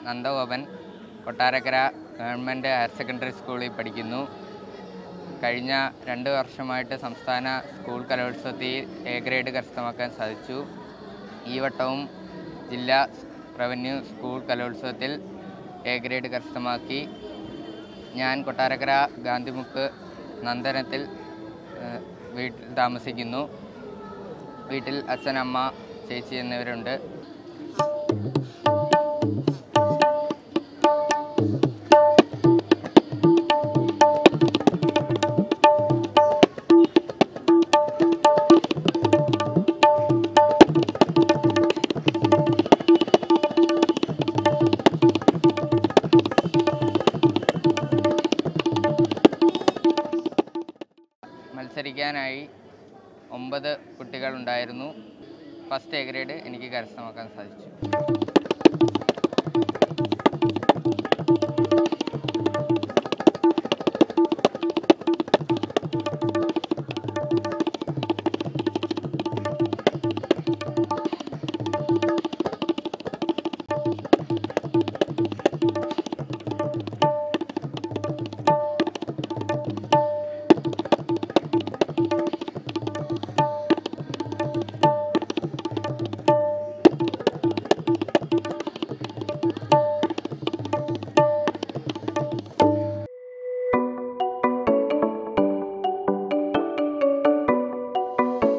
Nandagopan Kottarakkara government higher secondary സ്കൂളിൽ പഠിക്കുന്നു. കഴിഞ്ഞ 2 വർഷമായിട്ട് സംസ്ഥാന സ്കൂൾ കലോത്സവത്തിൽ എ ഗ്രേഡ് കരസ്ഥമാക്കാൻ സാധിച്ചു. ഈ വട്ടവും ജില്ലാ റവന്യൂ സ്കൂൾ കലോത്സവത്തിൽ എ ഗ്രേഡ് കരസ്ഥമാക്കി. ഞാൻ കൊട്ടാരക്കര ഗാന്ധിമുക്ക് നന്ദനത്തിൽ വീട്ടിൽ താമസിക്കുന്നു. വീട്ടിൽ അച്ഛൻ, അമ്മ, ചേച്ചി എന്നിവരുണ്ട്. മത്സരിക്കാനായി 9 കുട്ടികളുണ്ടായിരുന്നു. ഫസ്റ്റ് എ ഗ്രേഡ് എനിക്ക് കരസ്ഥമാക്കാൻ സാധിച്ചു.